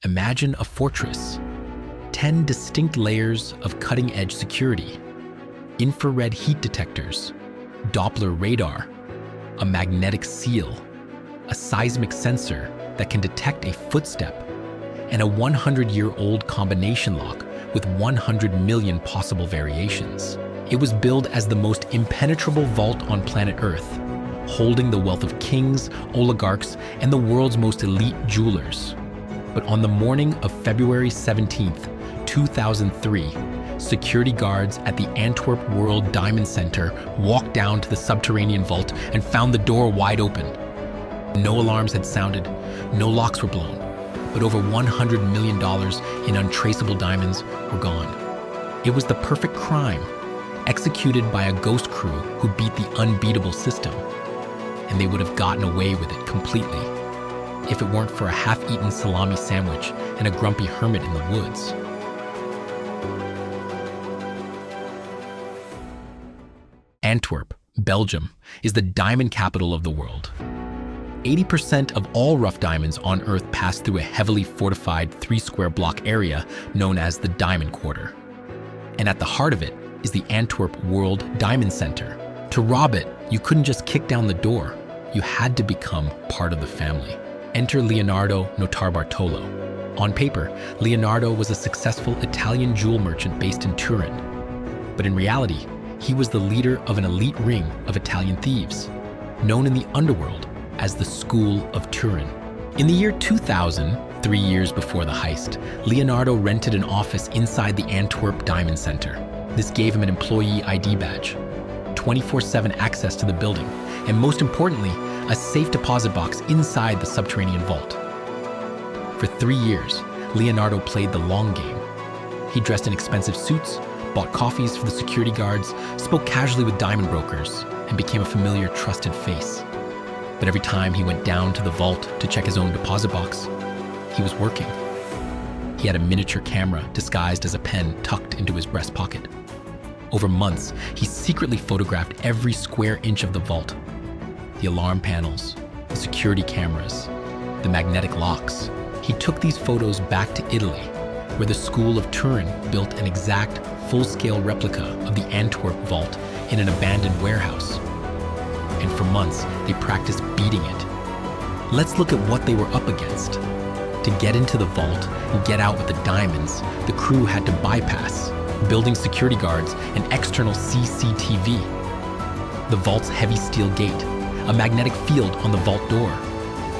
Imagine a fortress, 10 distinct layers of cutting-edge security, infrared heat detectors, Doppler radar, a magnetic seal, a seismic sensor that can detect a footstep, and a 100-year-old combination lock with 100 million possible variations. It was billed as the most impenetrable vault on planet Earth, holding the wealth of kings, oligarchs, and the world's most elite jewelers. But on the morning of February 17th, 2003, security guards at the Antwerp World Diamond Centre walked down to the subterranean vault and found the door wide open. No alarms had sounded, no locks were blown, but over $100 million in untraceable diamonds were gone. It was the perfect crime, executed by a ghost crew who beat the unbeatable system, and they would have gotten away with it completely if it weren't for a half-eaten salami sandwich and a grumpy hermit in the woods. Antwerp, Belgium, is the diamond capital of the world. 80% of all rough diamonds on Earth pass through a heavily fortified 3-square block area known as the Diamond Quarter. And at the heart of it is the Antwerp World Diamond Centre. To rob it, you couldn't just kick down the door. You had to become part of the family. Enter Leonardo Notarbartolo. On paper, Leonardo was a successful Italian jewel merchant based in Turin. But in reality, he was the leader of an elite ring of Italian thieves, known in the underworld as the School of Turin. In the year 2000, 3 years before the heist, Leonardo rented an office inside the Antwerp Diamond Centre. This gave him an employee ID badge, 24/7 access to the building, and most importantly, a safe deposit box inside the subterranean vault. For 3 years, Leonardo played the long game. He dressed in expensive suits, bought coffees for the security guards, spoke casually with diamond brokers, and became a familiar, trusted face. But every time he went down to the vault to check his own deposit box, he was working. He had a miniature camera disguised as a pen tucked into his breast pocket. Over months, he secretly photographed every square inch of the vault. The alarm panels, the security cameras, the magnetic locks. He took these photos back to Italy, where the School of Turin built an exact, full-scale replica of the Antwerp vault in an abandoned warehouse. And for months, they practiced beating it. Let's look at what they were up against. To get into the vault and get out with the diamonds, the crew had to bypass building security guards and external CCTV. The vault's heavy steel gate, a magnetic field on the vault door.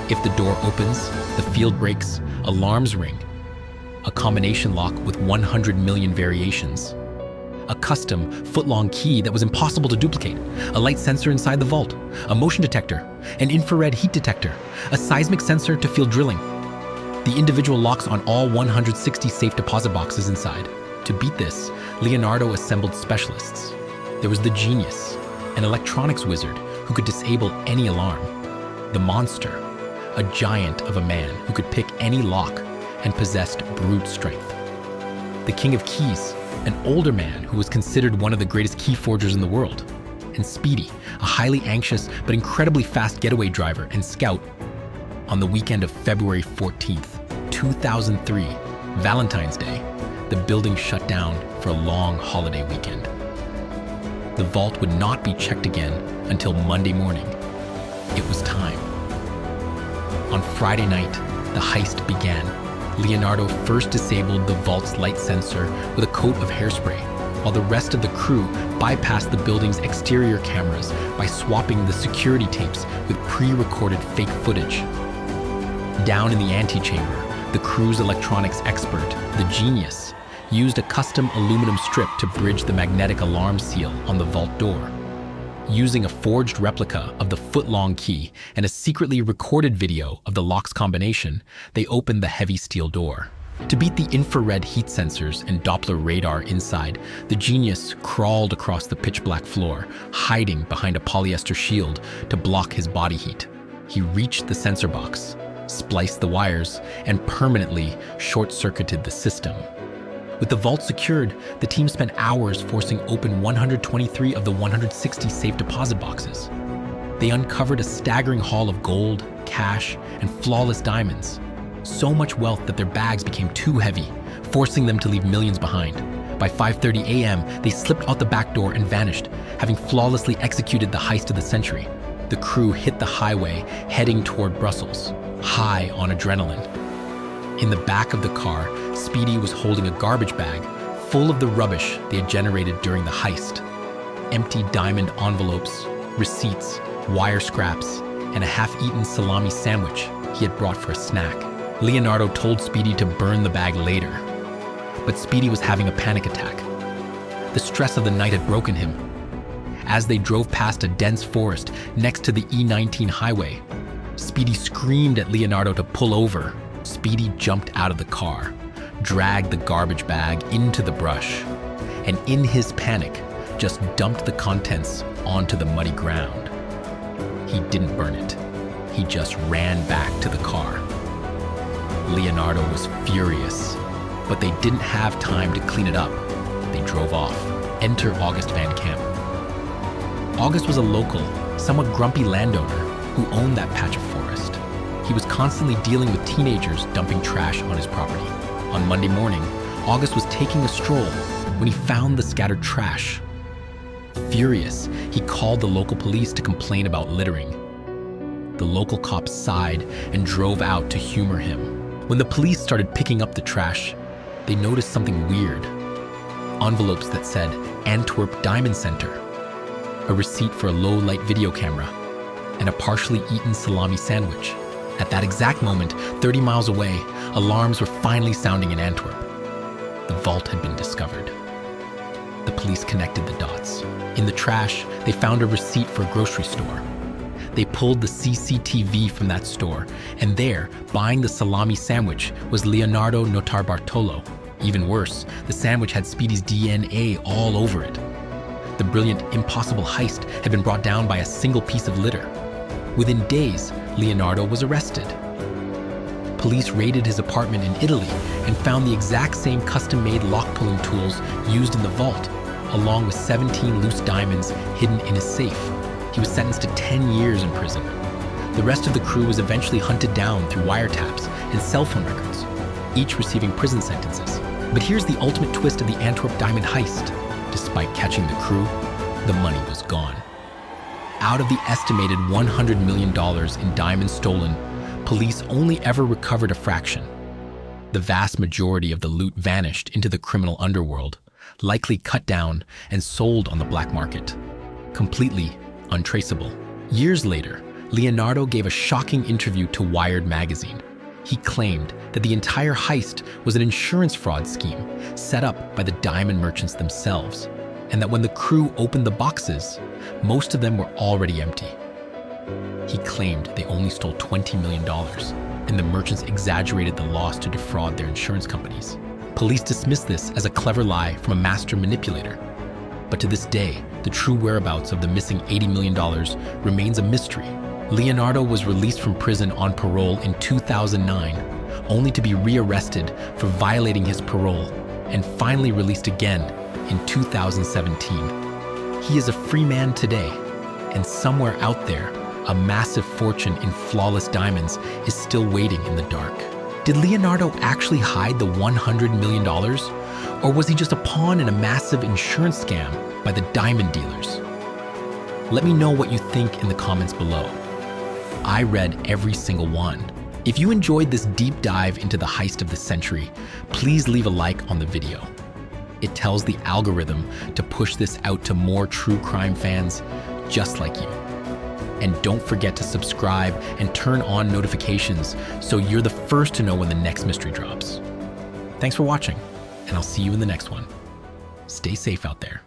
If the door opens, the field breaks, alarms ring. A combination lock with 100 million variations. A custom, foot-long key that was impossible to duplicate. A light sensor inside the vault. A motion detector. An infrared heat detector. A seismic sensor to feel drilling. The individual locks on all 160 safe deposit boxes inside. To beat this, Leonardo assembled specialists. There was the genius, an electronics wizard who could disable any alarm. The monster, a giant of a man who could pick any lock and possessed brute strength. The king of keys, an older man who was considered one of the greatest key forgers in the world. And Speedy, a highly anxious but incredibly fast getaway driver and scout. On the weekend of February 14th, 2003, Valentine's Day, the building shut down for a long holiday weekend. The vault would not be checked again until Monday morning. It was time. On Friday night, the heist began. Leonardo first disabled the vault's light sensor with a coat of hairspray, while the rest of the crew bypassed the building's exterior cameras by swapping the security tapes with pre-recorded fake footage. Down in the antechamber, the crew's electronics expert, the genius, used a custom aluminum strip to bridge the magnetic alarm seal on the vault door. Using a forged replica of the foot-long key and a secretly recorded video of the lock's combination, they opened the heavy steel door. To beat the infrared heat sensors and Doppler radar inside, the genius crawled across the pitch-black floor, hiding behind a polyester shield to block his body heat. He reached the sensor box, spliced the wires, and permanently short-circuited the system. With the vault secured, the team spent hours forcing open 123 of the 160 safe deposit boxes. They uncovered a staggering haul of gold, cash, and flawless diamonds. So much wealth that their bags became too heavy, forcing them to leave millions behind. By 5:30 a.m., they slipped out the back door and vanished, having flawlessly executed the heist of the century. The crew hit the highway, heading toward Brussels, high on adrenaline. In the back of the car, Speedy was holding a garbage bag full of the rubbish they had generated during the heist. Empty diamond envelopes, receipts, wire scraps, and a half-eaten salami sandwich he had brought for a snack. Leonardo told Speedy to burn the bag later, but Speedy was having a panic attack. The stress of the night had broken him. As they drove past a dense forest next to the E19 highway, Speedy screamed at Leonardo to pull over. Speedy jumped out of the car, dragged the garbage bag into the brush, and in his panic, just dumped the contents onto the muddy ground. He didn't burn it. He just ran back to the car. Leonardo was furious, but they didn't have time to clean it up. They drove off. Enter August Van Camp. August was a local, somewhat grumpy landowner who owned that patch of forest. He was constantly dealing with teenagers dumping trash on his property. On Monday morning, August was taking a stroll when he found the scattered trash. Furious, he called the local police to complain about littering. The local cops sighed and drove out to humor him. When the police started picking up the trash, they noticed something weird. Envelopes that said Antwerp Diamond Centre, a receipt for a low-light video camera, and a partially eaten salami sandwich. At that exact moment, 30 miles away, alarms were finally sounding in Antwerp. The vault had been discovered. The police connected the dots. In the trash, they found a receipt for a grocery store. They pulled the CCTV from that store, and there, buying the salami sandwich, was Leonardo Notarbartolo. Even worse, the sandwich had Speedy's DNA all over it. The brilliant, impossible heist had been brought down by a single piece of litter. Within days, Leonardo was arrested. Police raided his apartment in Italy and found the exact same custom-made lock-pulling tools used in the vault, along with 17 loose diamonds hidden in his safe. He was sentenced to 10 years in prison. The rest of the crew was eventually hunted down through wiretaps and cell phone records, each receiving prison sentences. But here's the ultimate twist of the Antwerp diamond heist. Despite catching the crew, the money was gone. Out of the estimated $100 million in diamonds stolen, police only ever recovered a fraction. The vast majority of the loot vanished into the criminal underworld, likely cut down and sold on the black market, completely untraceable. Years later, Leonardo gave a shocking interview to Wired magazine. He claimed that the entire heist was an insurance fraud scheme set up by the diamond merchants themselves, and that when the crew opened the boxes, most of them were already empty. He claimed they only stole $20 million, and the merchants exaggerated the loss to defraud their insurance companies. Police dismissed this as a clever lie from a master manipulator. But to this day, the true whereabouts of the missing $80 million remains a mystery. Leonardo was released from prison on parole in 2009, only to be rearrested for violating his parole, and finally released again in 2017. He is a free man today, and somewhere out there, a massive fortune in flawless diamonds is still waiting in the dark. Did Leonardo actually hide the $100 million? Or was he just a pawn in a massive insurance scam by the diamond dealers? Let me know what you think in the comments below. I read every single one. If you enjoyed this deep dive into the heist of the century, please leave a like on the video. It tells the algorithm to push this out to more true crime fans just like you. And don't forget to subscribe and turn on notifications so you're the first to know when the next mystery drops. Thanks for watching, and I'll see you in the next one. Stay safe out there.